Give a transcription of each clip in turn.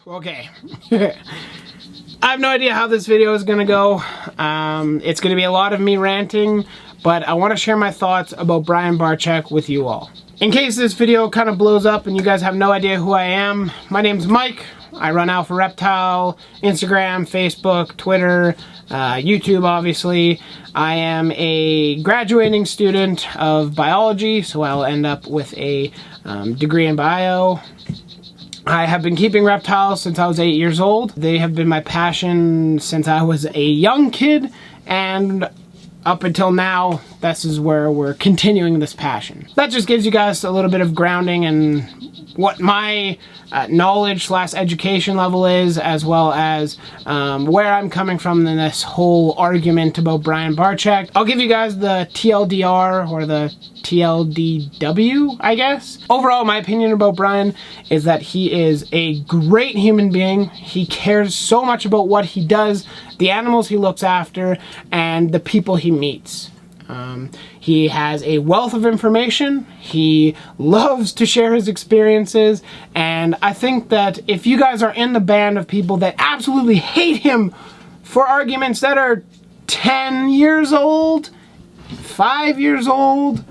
Okay. I have no idea how this video is gonna go. It's gonna be a lot of me ranting, but I want to share my thoughts about Brian Barczyk with you all. In case this video kind of blows up and you guys have no idea who I am, my name's Mike. I run Alpha Reptile, Instagram, Facebook, Twitter, YouTube obviously. I am a graduating student of biology, so I'll end up with a degree in bio. I have been keeping reptiles since I was 8 years old. They have been my passion since I was a young kid, and up until now, this is where we're continuing this passion. That just gives you guys a little bit of grounding and what my knowledge / education level is, as well as where I'm coming from in this whole argument about Brian Barczyk. I'll give you guys the TLDR or the TLDW, I guess. Overall, my opinion about Brian is that he is a great human being. He cares so much about what he does, the animals he looks after, and the people he meets. He has a wealth of information. He loves to share his experiences, and I think that if you guys are in the band of people that absolutely hate him for arguments that are 10 years old, 5 years old,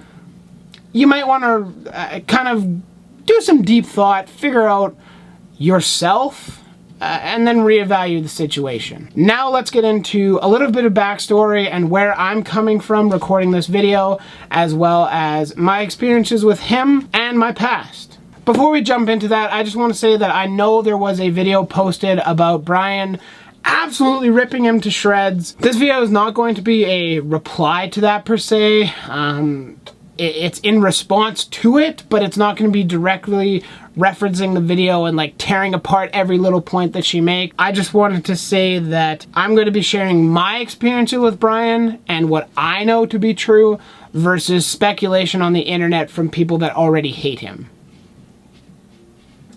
you might want to kind of do some deep thought, figure out yourself, and then reevaluate the situation. Now let's get into a little bit of backstory and where I'm coming from recording this video, as well as my experiences with him and my past. Before we jump into that, I just want to say that I know there was a video posted about Brian absolutely ripping him to shreds. This video is not going to be a reply to that per se. It's in response to it, but it's not going to be directly referencing the video and like tearing apart every little point that she makes. I just wanted to say that I'm going to be sharing my experiences with Brian and what I know to be true versus speculation on the internet from people that already hate him.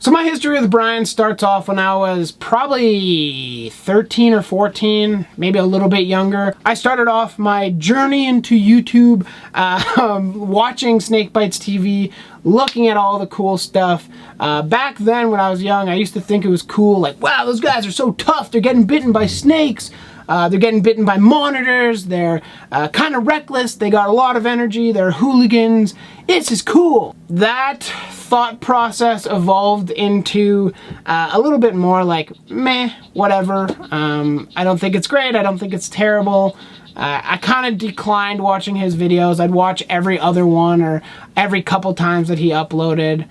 So my history with Brian starts off when I was probably 13 or 14, maybe a little bit younger. I started off my journey into YouTube watching Snakebites TV, looking at all the cool stuff. Back then when I was young, I used to think it was cool, like, wow, those guys are so tough, they're getting bitten by snakes. They're getting bitten by monitors, they're kind of reckless, they got a lot of energy, they're hooligans, this is cool. That thought process evolved into a little bit more like, meh, whatever. I don't think it's great, I don't think it's terrible. I kind of declined watching his videos. I'd watch every other one or every couple times that he uploaded.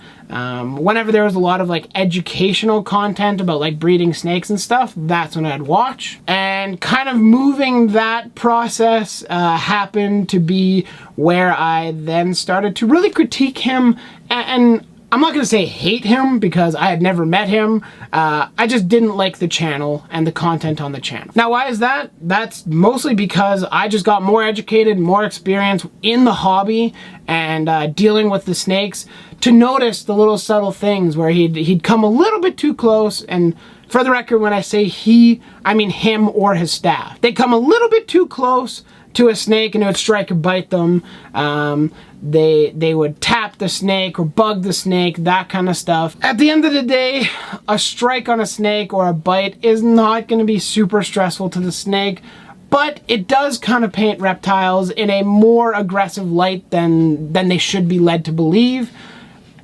Whenever there was a lot of like educational content about like breeding snakes and stuff, that's when I'd watch. And kind of moving that process happened to be where I then started to really critique him, and I'm not going to say hate him because I had never met him. I just didn't like the channel and the content on the channel. Now, why is that? That's mostly because I just got more educated, more experience in the hobby and dealing with the snakes to notice the little subtle things where he'd come a little bit too close. And for the record, when I say he, I mean him or his staff. They'd come a little bit too close to a snake and it would strike or bite them. They would tap the snake or bug the snake, that kind of stuff. At the end of the day, a strike on a snake or a bite is not going to be super stressful to the snake, but it does kind of paint reptiles in a more aggressive light than they should be led to believe.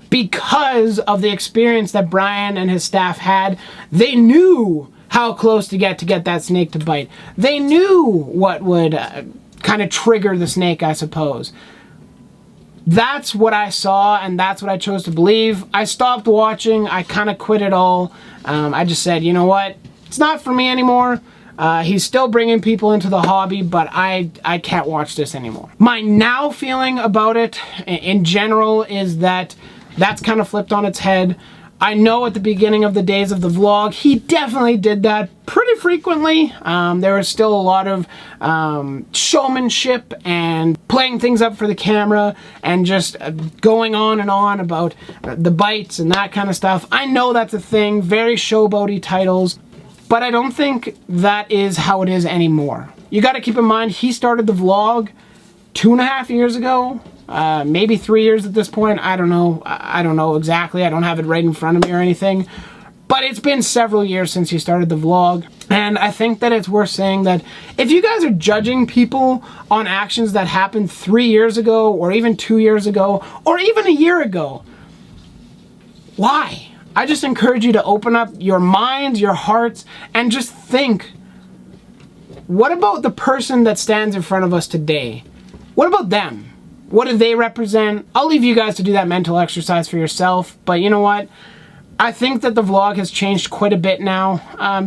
Because of the experience that Brian and his staff had, they knew how close to get that snake to bite. They knew what would kind of trigger the snake, I suppose. That's what I saw, and that's what I chose to believe. I stopped watching. I kind of quit it all. I just said, you know what? It's not for me anymore. He's still bringing people into the hobby, but I can't watch this anymore. My now feeling about it in general is that that's kind of flipped on its head. I know at the beginning of the days of the vlog, he definitely did that pretty frequently. There was still a lot of showmanship and playing things up for the camera and just going on and on about the bites and that kind of stuff. I know that's a thing, very showboaty titles, but I don't think that is how it is anymore. You got to keep in mind, he started the vlog 2.5 years ago. Maybe 3 years at this point. I don't know. I don't know exactly. I don't have it right in front of me or anything. But it's been several years since he started the vlog, and I think that it's worth saying that if you guys are judging people on actions that happened 3 years ago, or even 2 years ago, or even a year ago, why? I just encourage you to open up your minds, your hearts, and just think, what about the person that stands in front of us today? What about them? What do they represent? I'll leave you guys to do that mental exercise for yourself, but you know what? I think that the vlog has changed quite a bit now.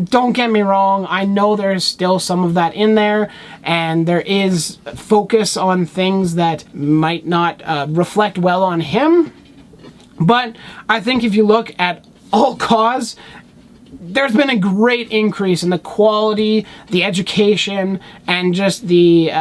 Don't get me wrong, I know there's still some of that in there, and there is focus on things that might not reflect well on him. But I think if you look at all cause, there's been a great increase in the quality, the education, and just the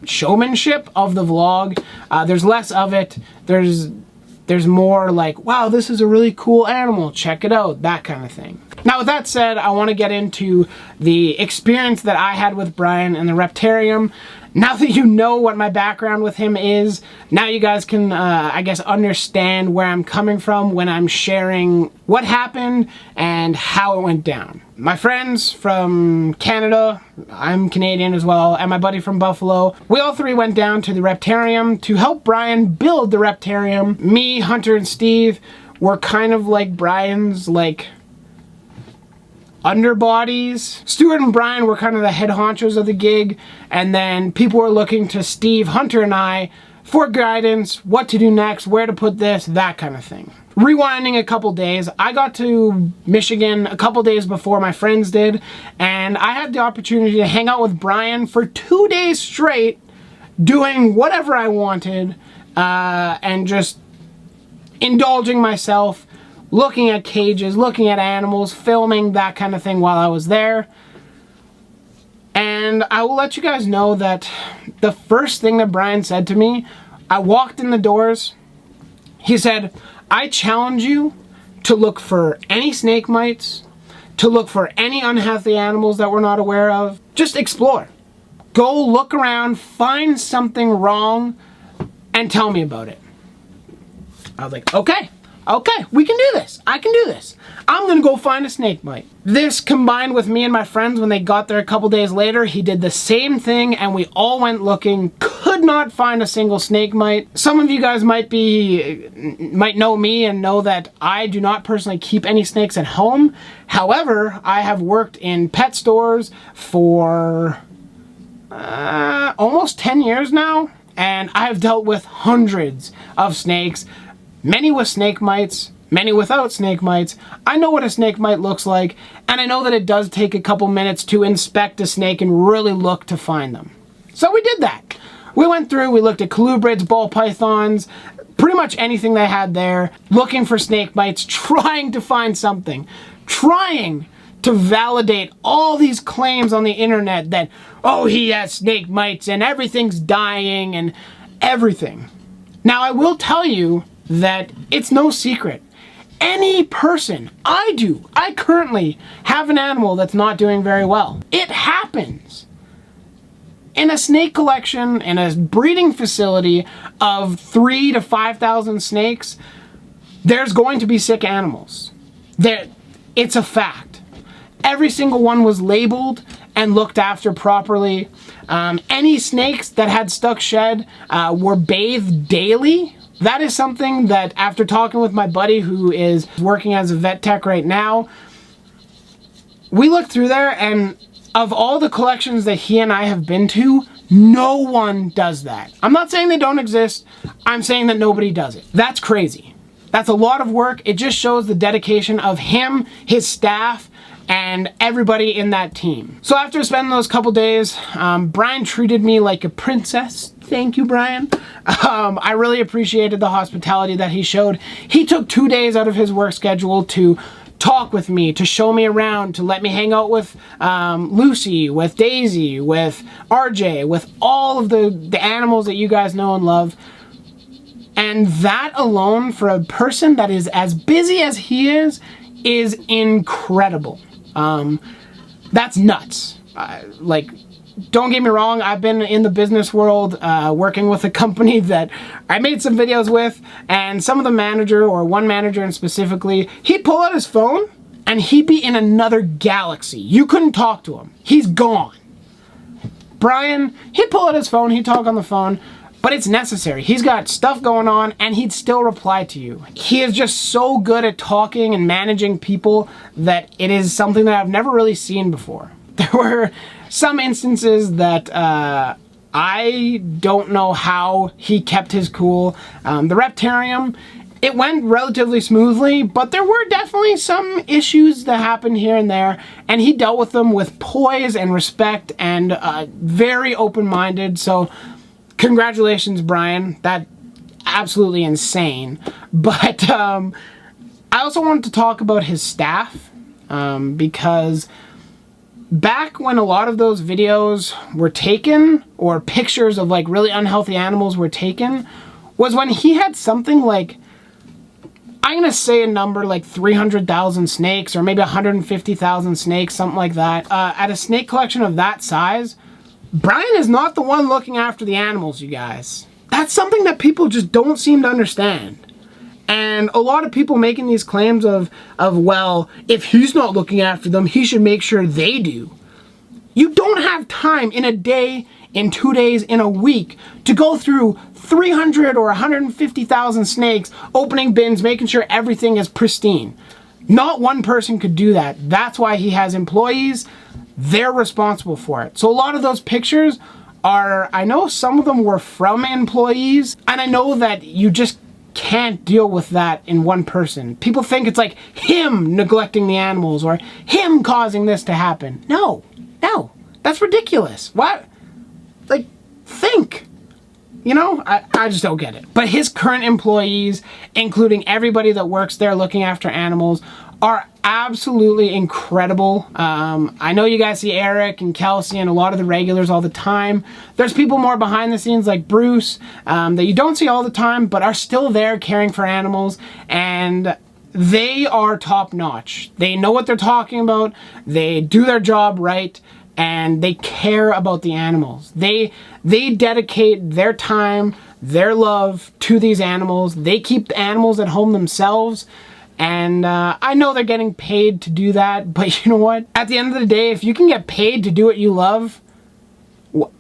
showmanship of the vlog. There's less of it. There's more like, wow, this is a really cool animal, check it out, that kind of thing. Now with that said, I want to get into the experience that I had with Brian in the Repterraeum. Now that you know what my background with him is, now you guys can, I guess, understand where I'm coming from when I'm sharing what happened and how it went down. My friends from Canada, I'm Canadian as well, and my buddy from Buffalo, we all three went down to the Repterraeum to help Brian build the Repterraeum. Me, Hunter, and Steve were kind of like Brian's, like, underbodies. Stuart and Brian were kind of the head honchos of the gig, and then people were looking to Steve, Hunter, and I for guidance, what to do next, where to put this, that kind of thing. Rewinding a couple days, I got to Michigan a couple days before my friends did, and I had the opportunity to hang out with Brian for 2 days straight, doing whatever I wanted, and just indulging myself, looking at cages, looking at animals, filming, that kind of thing while I was there. And I will let you guys know that the first thing that Brian said to me, I walked in the doors, he said, I challenge you to look for any snake mites, to look for any unhealthy animals that we're not aware of. Just explore. Go look around, find something wrong, and tell me about it. I was like, okay, we can do this. I can do this. I'm gonna go find a snake bite. This combined with me and my friends when they got there a couple days later, he did the same thing and we all went looking, could not find a single snake mite. Some of you guys might know me and know that I do not personally keep any snakes at home. However, I have worked in pet stores for almost 10 years now, and I have dealt with hundreds of snakes. Many with snake mites, many without snake mites. I know what a snake mite looks like, and I know that it does take a couple minutes to inspect a snake and really look to find them. So we did that. We went through, we looked at colubrids, ball pythons, pretty much anything they had there, looking for snake mites, trying to find something, trying to validate all these claims on the internet that, oh, he has snake mites and everything's dying and everything. Now, I will tell you that it's no secret. Any person, I currently have an animal that's not doing very well. It happens. In a snake collection, in a breeding facility of 3,000 to 5,000 snakes, there's going to be sick animals. It's a fact. Every single one was labeled and looked after properly. Any snakes that had stuck shed were bathed daily. That is something that, after talking with my buddy who is working as a vet tech right now, we looked through there, and of all the collections that he and I have been to, no one does that. I'm not saying they don't exist, I'm saying that nobody does it. That's crazy. That's a lot of work. It just shows the dedication of him, his staff, and everybody in that team. So after spending those couple days, Brian treated me like a princess. Thank you, Brian. I really appreciated the hospitality that he showed. He took 2 days out of his work schedule to talk with me, to show me around, to let me hang out with Lucy, with Daisy, with RJ, with all of the animals that you guys know and love. And that alone, for a person that is as busy as he is incredible. That's nuts. Don't get me wrong, I've been in the business world working with a company that I made some videos with, and some of the manager, or one manager specifically, he'd pull out his phone and he'd be in another galaxy. You couldn't talk to him. He's gone. Brian, he'd pull out his phone, he'd talk on the phone, but it's necessary. He's got stuff going on, and he'd still reply to you. He is just so good at talking and managing people that it is something that I've never really seen before. There were some instances that I don't know how he kept his cool. The Repterraeum, it went relatively smoothly, but there were definitely some issues that happened here and there, and he dealt with them with poise and respect and very open-minded. So congratulations, Brian. That's absolutely insane. But I also wanted to talk about his staff because back when a lot of those videos were taken, or pictures of like really unhealthy animals were taken, was when he had something like, I'm going to say a number like 300,000 snakes or maybe 150,000 snakes, something like that. At a snake collection of that size, Brian is not the one looking after the animals, you guys. That's something that people just don't seem to understand. And a lot of people making these claims of, well, if he's not looking after them, he should make sure they do. You don't have time in a day, in 2 days, in a week to go through 300 or 150,000 snakes, opening bins, making sure everything is pristine. Not one person could do that. That's why he has employees. They're responsible for it. So a lot of those pictures are, I know some of them were from employees, and I know that you just can't deal with that in one person. People think it's like him neglecting the animals or him causing this to happen. No, that's ridiculous. Why? Like, think. You know, I just don't get it. But his current employees, including everybody that works there looking after animals, are absolutely incredible. I know you guys see Eric and Kelsey and a lot of the regulars all the time. There's people more behind the scenes like Bruce that you don't see all the time, but are still there caring for animals, and they are top notch. They know what they're talking about. They do their job right, and they care about the animals. They dedicate their time, their love to these animals. They keep the animals at home themselves. And I know they're getting paid to do that, but you know what? At the end of the day, if you can get paid to do what you love,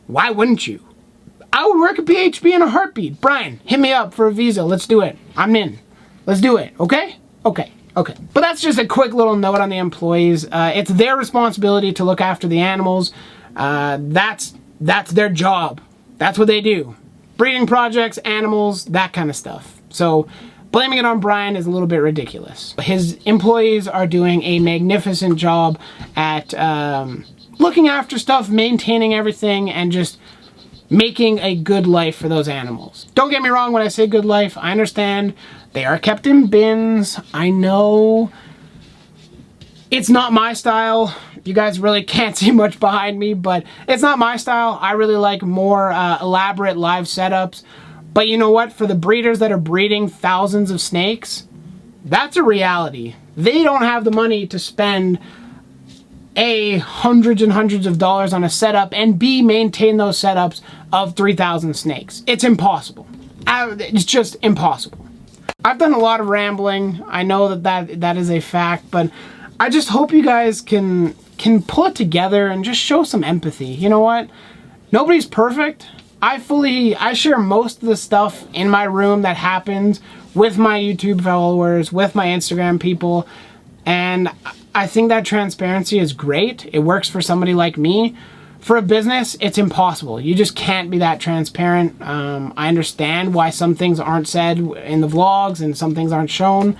why wouldn't you? I would work at PHP in a heartbeat. Brian, hit me up for a visa. Let's do it. I'm in. Let's do it, okay? Okay. But that's just a quick little note on the employees. It's their responsibility to look after the animals. That's their job. That's what they do. Breeding projects, animals, that kind of stuff. So blaming it on Brian is a little bit ridiculous. His employees are doing a magnificent job at looking after stuff, maintaining everything, and just making a good life for those animals. Don't get me wrong when I say good life. I understand they are kept in bins. I know it's not my style. You guys really can't see much behind me, but it's not my style. I really like more elaborate live setups. But you know what? For the breeders that are breeding thousands of snakes, that's a reality. They don't have the money to spend A, hundreds and hundreds of dollars on a setup, and B, maintain those setups of 3,000 snakes. It's impossible. It's just impossible. I've done a lot of rambling. I know that is a fact, but I just hope you guys can pull it together and just show some empathy. You know what? Nobody's perfect. I share most of the stuff in my room that happens with my YouTube followers, with my Instagram people, and I think that transparency is great. It works for somebody like me. For a business, it's impossible. You just can't be that transparent. I understand why some things aren't said in the vlogs and some things aren't shown.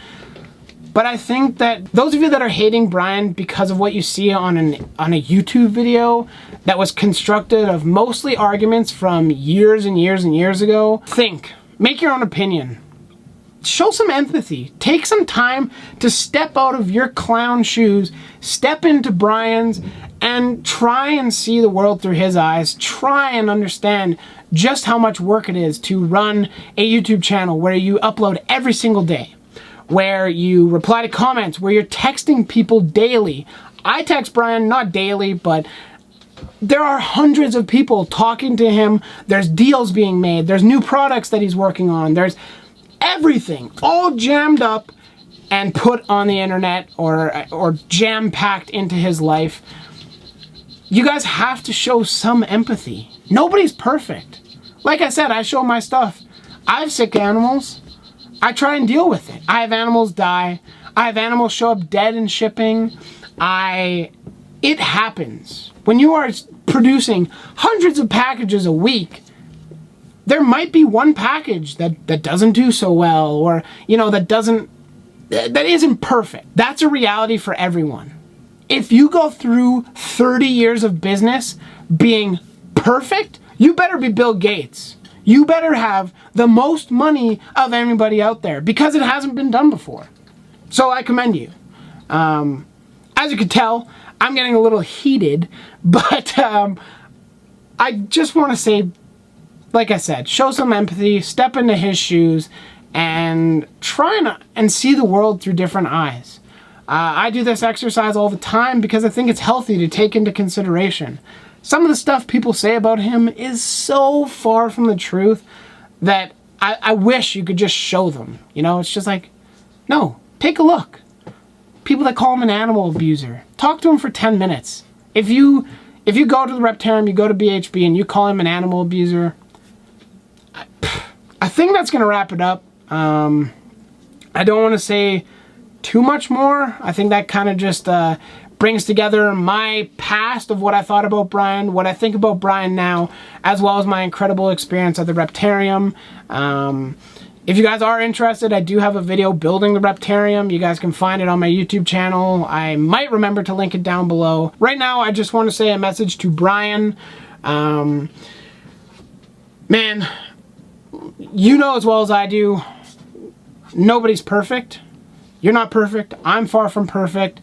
But I think that those of you that are hating Brian because of what you see on a YouTube video that was constructed of mostly arguments from years and years and years ago, think. Make your own opinion. Show some empathy. Take some time to step out of your clown shoes, step into Brian's, and try and see the world through his eyes. Try and understand just how much work it is to run a YouTube channel where you upload every single day, where you reply to comments, where you're texting people daily. I text Brian, not daily, but there are hundreds of people talking to him. There's deals being made. There's new products that he's working on. There's everything all jammed up, and put on the internet or jam-packed into his life, you guys have to show some empathy. Nobody's perfect. Like I said, I show my stuff. I have sick animals. I try and deal with it. I have animals die. I have animals show up dead in shipping. It happens. When you are producing hundreds of packages a week, there might be one package that doesn't do so well, or, you know, that isn't perfect. That's a reality for everyone. If you go through 30 years of business being perfect, you better be Bill Gates. You better have the most money of anybody out there, because it hasn't been done before. So I commend you. As you can tell, I'm getting a little heated, but I just want to say, like I said, show some empathy, step into his shoes, and try and see the world through different eyes. I do this exercise all the time because I think it's healthy to take into consideration. Some of the stuff people say about him is so far from the truth that I wish you could just show them. You know, it's just like, no, take a look. People that call him an animal abuser, talk to him for 10 minutes. If you go to the Repterraeum, you go to BHB, and you call him an animal abuser, I think that's going to wrap it up. I don't want to say too much more. I think that kind of just brings together my past of what I thought about Brian, what I think about Brian now, as well as my incredible experience at the Repterraeum. If you guys are interested, I do have a video building the Repterraeum. You guys can find it on my YouTube channel. I might remember to link it down below. Right now, I just want to say a message to Brian. Man, you know as well as I do, nobody's perfect. You're not perfect. I'm far from perfect.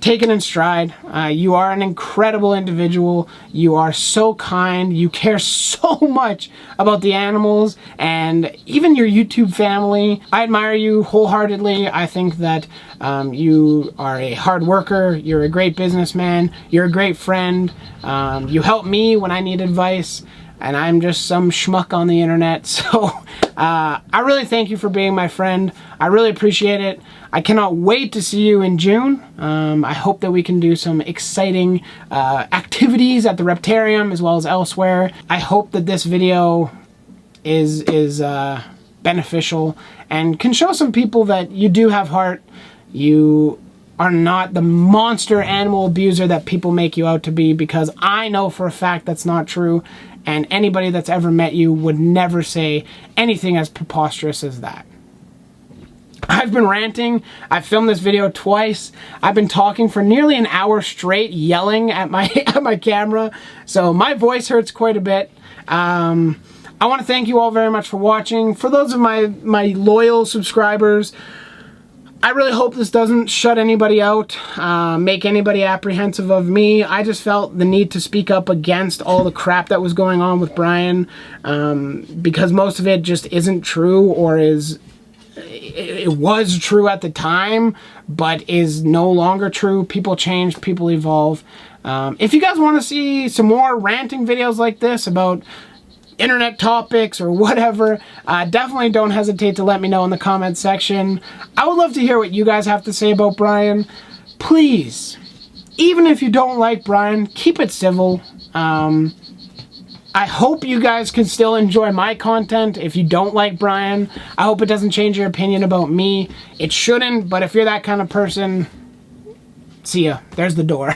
Take it in stride. You are an incredible individual. You are so kind. You care so much about the animals and even your YouTube family. I admire you wholeheartedly. I think that you are a hard worker. You're a great businessman. You're a great friend. You help me when I need advice. And I'm just some schmuck on the internet. So I really thank you for being my friend. I really appreciate it. I cannot wait to see you in June. I hope that we can do some exciting activities at the Repterraeum as well as elsewhere. I hope that this video is beneficial and can show some people that you do have heart. You are not the monster animal abuser that people make you out to be, because I know for a fact that's not true. And anybody that's ever met you would never say anything as preposterous as that. I've been ranting. I've filmed this video twice. I've been talking for nearly an hour straight, yelling at my camera. So my voice hurts quite a bit. I want to thank you all very much for watching. For those of my loyal subscribers, I really hope this doesn't shut anybody out, make anybody apprehensive of me. I just felt the need to speak up against all the crap that was going on with Brian, because most of it just isn't true, or it was true at the time, but is no longer true. People change, people evolve. If you guys want to see some more ranting videos like this about internet topics or whatever, definitely don't hesitate to let me know in the comments section. I would love to hear what you guys have to say about Brian. Please, even if you don't like Brian, keep it civil. I hope you guys can still enjoy my content. If you don't like Brian, I hope it doesn't change your opinion about me. It shouldn't, but if you're that kind of person, see ya. There's the door.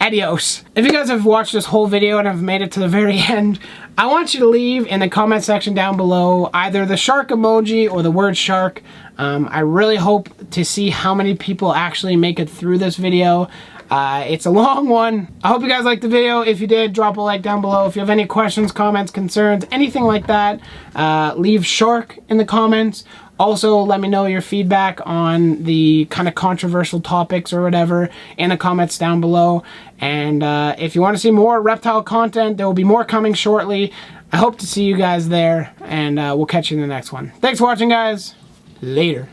Adios. If you guys have watched this whole video and have made it to the very end, I want you to leave in the comment section down below either the shark emoji or the word shark. I really hope to see how many people actually make it through this video. It's a long one. I hope you guys liked the video. If you did, drop a like down below. If you have any questions, comments, concerns, anything like that, leave shark in the comments. Also, let me know your feedback on the kind of controversial topics or whatever in the comments down below. And if you want to see more reptile content, there will be more coming shortly. I hope to see you guys there, and we'll catch you in the next one. Thanks for watching, guys. Later.